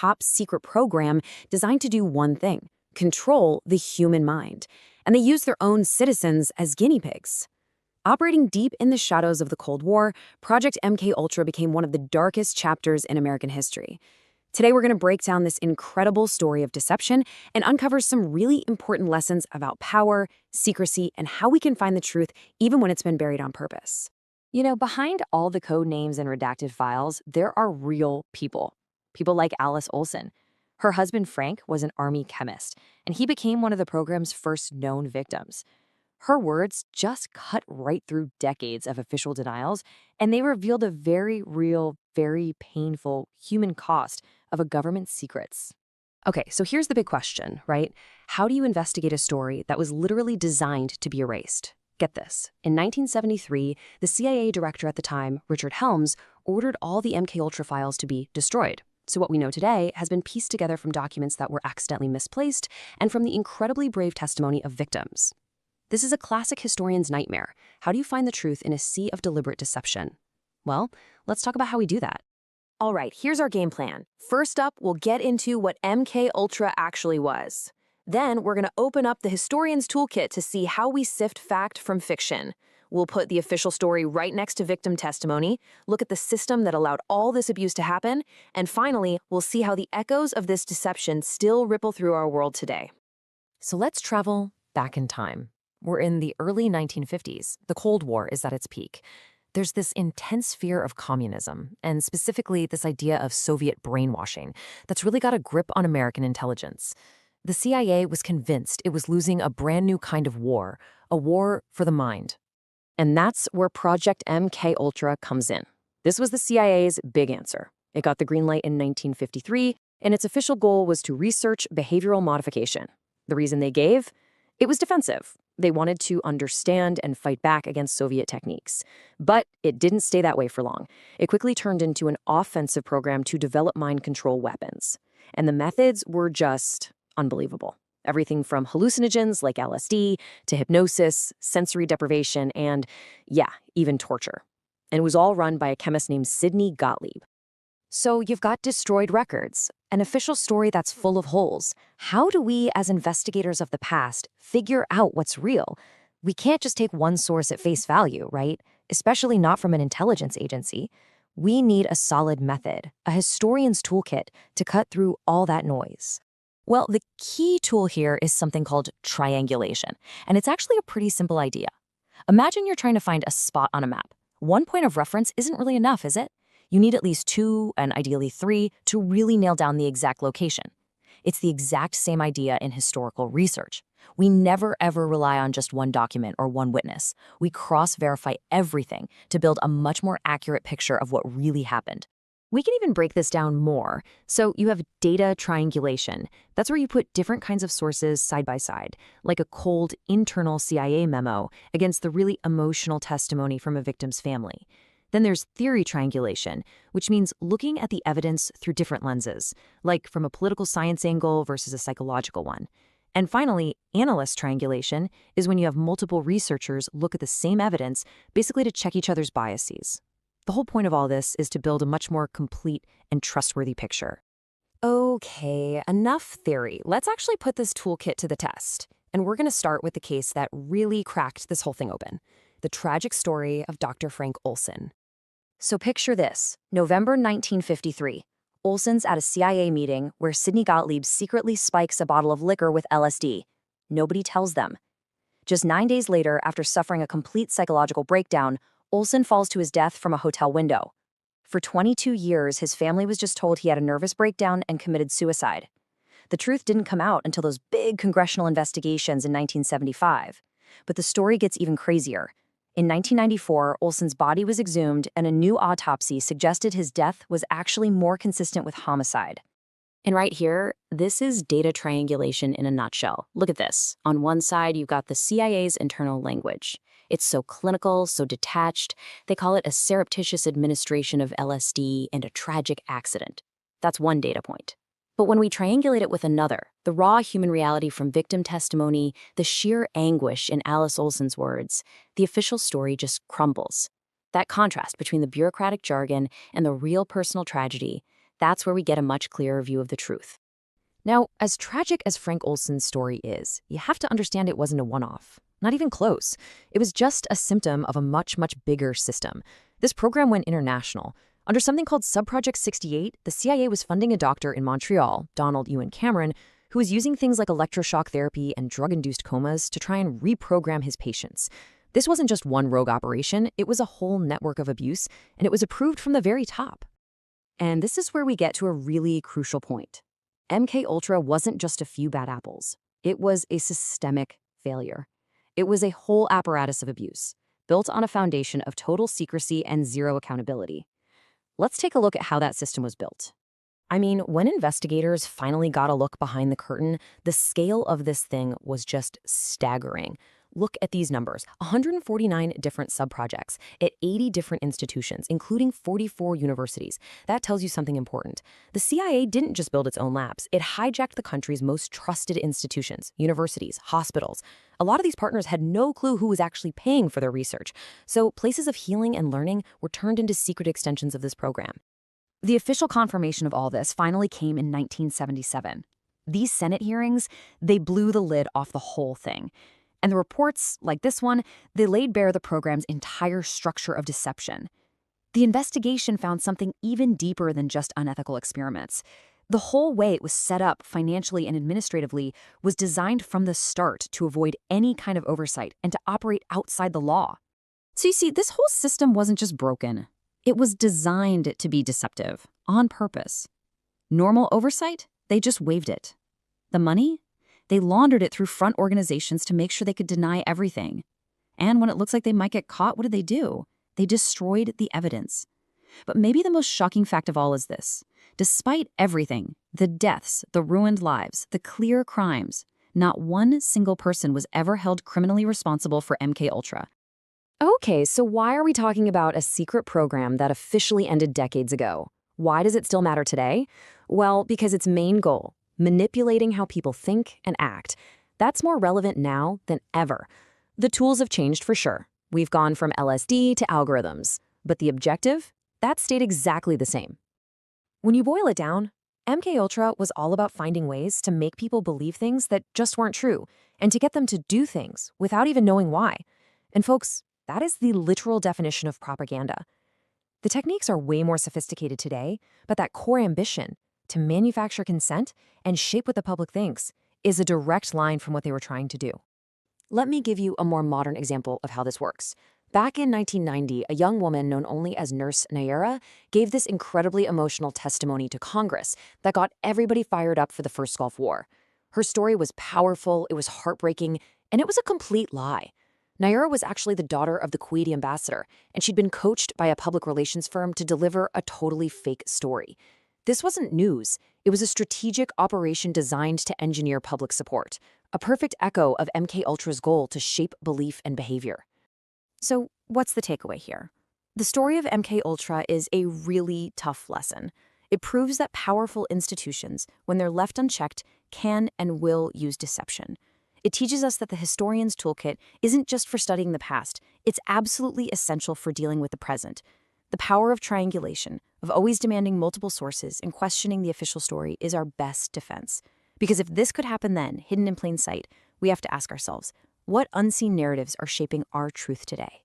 top secret program designed to do one thing: control the human mind. And they used their own citizens as guinea pigs. Operating deep in the shadows of the Cold War, Project MK Ultra became one of the darkest chapters in American history. Today, we're going to break down this incredible story of deception and uncover some really important lessons about power, secrecy, and how we can find the truth even when it's been buried on purpose. Behind all the code names and redacted files, there are real people. People like Alice Olson. Her husband, Frank, was an army chemist, and he became one of the program's first known victims. Her words just cut right through decades of official denials, and they revealed a very real, very painful human cost of a government's secrets. Okay, so here's the big question, right? How do you investigate a story that was literally designed to be erased? Get this. In 1973, the CIA director at the time, Richard Helms, ordered all the MKUltra files to be destroyed. So what we know today has been pieced together from documents that were accidentally misplaced and from the incredibly brave testimony of victims. This is a classic historian's nightmare. How do you find the truth in a sea of deliberate deception? Well, let's talk about how we do that. All right, here's our game plan. First up, we'll get into what MK Ultra actually was. Then we're going to open up the historian's toolkit to see how we sift fact from fiction. We'll put the official story right next to victim testimony, look at the system that allowed all this abuse to happen, and finally, we'll see how the echoes of this deception still ripple through our world today. So let's travel back in time. We're in the early 1950s. The Cold War is at its peak. There's this intense fear of communism, and specifically this idea of Soviet brainwashing that's really got a grip on American intelligence. The CIA was convinced it was losing a brand new kind of war, a war for the mind. And that's where Project MK Ultra comes in. This was the CIA's big answer. It got the green light in 1953, and its official goal was to research behavioral modification. The reason they gave? It was defensive. They wanted to understand and fight back against Soviet techniques. But it didn't stay that way for long. It quickly turned into an offensive program to develop mind control weapons. And the methods were just unbelievable. Everything from hallucinogens like LSD to hypnosis, sensory deprivation, and, yeah, even torture. And it was all run by a chemist named Sidney Gottlieb. So you've got destroyed records, an official story that's full of holes. How do we, as investigators of the past, figure out what's real? We can't just take one source at face value, right? Especially not from an intelligence agency. We need a solid method, a historian's toolkit, to cut through all that noise. Well, the key tool here is something called triangulation, and it's actually a pretty simple idea. Imagine you're trying to find a spot on a map. One point of reference isn't really enough, is it? You need at least 2, and ideally 3, to really nail down the exact location. It's the exact same idea in historical research. We never ever rely on just one document or one witness. We cross-verify everything to build a much more accurate picture of what really happened. We can even break this down more. So you have data triangulation. That's where you put different kinds of sources side by side, like a cold internal CIA memo against the really emotional testimony from a victim's family. Then there's theory triangulation, which means looking at the evidence through different lenses, like from a political science angle versus a psychological one. And finally, analyst triangulation is when you have multiple researchers look at the same evidence, basically to check each other's biases. The whole point of all this is to build a much more complete and trustworthy picture. Okay, enough theory. Let's actually put this toolkit to the test. And we're going to start with the case that really cracked this whole thing open: the tragic story of Dr. Frank Olson. So picture this: November 1953. Olson's at a CIA meeting where Sidney Gottlieb secretly spikes a bottle of liquor with LSD. Nobody tells them. Just 9 days later, after suffering a complete psychological breakdown, Olson falls to his death from a hotel window. For 22 years, his family was just told he had a nervous breakdown and committed suicide. The truth didn't come out until those big congressional investigations in 1975. But the story gets even crazier. In 1994, Olson's body was exhumed, and a new autopsy suggested his death was actually more consistent with homicide. And right here, this is data triangulation in a nutshell. Look at this. On one side, you've got the CIA's internal language. It's so clinical, so detached. They call it a surreptitious administration of LSD and a tragic accident. That's one data point. But when we triangulate it with another, the raw human reality from victim testimony, the sheer anguish in Alice Olson's words, the official story just crumbles. That contrast between the bureaucratic jargon and the real personal tragedy, That's where we get a much clearer view of the truth. Now, as tragic as Frank Olson's story is, you have to understand it wasn't a one-off. Not even close. It was just a symptom of a much, much bigger system. This program went international. Under something called Subproject 68, the CIA was funding a doctor in Montreal, Donald Ewan Cameron, who was using things like electroshock therapy and drug-induced comas to try and reprogram his patients. This wasn't just one rogue operation, it was a whole network of abuse, and it was approved from the very top. And this is where we get to a really crucial point. MKUltra wasn't just a few bad apples. It was a systemic failure. It was a whole apparatus of abuse, built on a foundation of total secrecy and zero accountability. Let's take a look at how that system was built. I mean, when investigators finally got a look behind the curtain, the scale of this thing was just staggering. Look at these numbers, 149 different subprojects at 80 different institutions, including 44 universities. That tells you something important. The CIA didn't just build its own labs. It hijacked the country's most trusted institutions, universities, hospitals. A lot of these partners had no clue who was actually paying for their research. So places of healing and learning were turned into secret extensions of this program. The official confirmation of all this finally came in 1977. These Senate hearings, they blew the lid off the whole thing. And the reports, like this one, they laid bare the program's entire structure of deception. The investigation found something even deeper than just unethical experiments. The whole way it was set up financially and administratively was designed from the start to avoid any kind of oversight and to operate outside the law. So you see, this whole system wasn't just broken. It was designed to be deceptive, on purpose. Normal oversight? They just waived it. The money? They laundered it through front organizations to make sure they could deny everything. And when it looks like they might get caught, what did? They destroyed the evidence. But maybe the most shocking fact of all is this. Despite everything, the deaths, the ruined lives, the clear crimes, not one single person was ever held criminally responsible for MKUltra. Okay, so why are we talking about a secret program that officially ended decades ago? Why does it still matter today? Well, because its main goal, manipulating how people think and act, that's more relevant now than ever. The tools have changed for sure. We've gone from LSD to algorithms. But the objective? That stayed exactly the same. When you boil it down, MKUltra was all about finding ways to make people believe things that just weren't true, and to get them to do things without even knowing why. And folks, that is the literal definition of propaganda. The techniques are way more sophisticated today, but that core ambition, to manufacture consent and shape what the public thinks, is a direct line from what they were trying to do. Let me give you a more modern example of how this works. Back in 1990, a young woman known only as Nurse Nayara gave this incredibly emotional testimony to Congress that got everybody fired up for the first Gulf War. Her story was powerful, it was heartbreaking, and it was a complete lie. Nayara was actually the daughter of the Kuwaiti ambassador, and she'd been coached by a public relations firm to deliver a totally fake story. This wasn't news. It was a strategic operation designed to engineer public support, a perfect echo of MKUltra's goal to shape belief and behavior. So what's the takeaway here? The story of MKUltra is a really tough lesson. It proves that powerful institutions, when they're left unchecked, can and will use deception. It teaches us that the historian's toolkit isn't just for studying the past, it's absolutely essential for dealing with the present. The power of triangulation, of always demanding multiple sources and questioning the official story, is our best defense. Because if this could happen then, hidden in plain sight, we have to ask ourselves, what unseen narratives are shaping our truth today?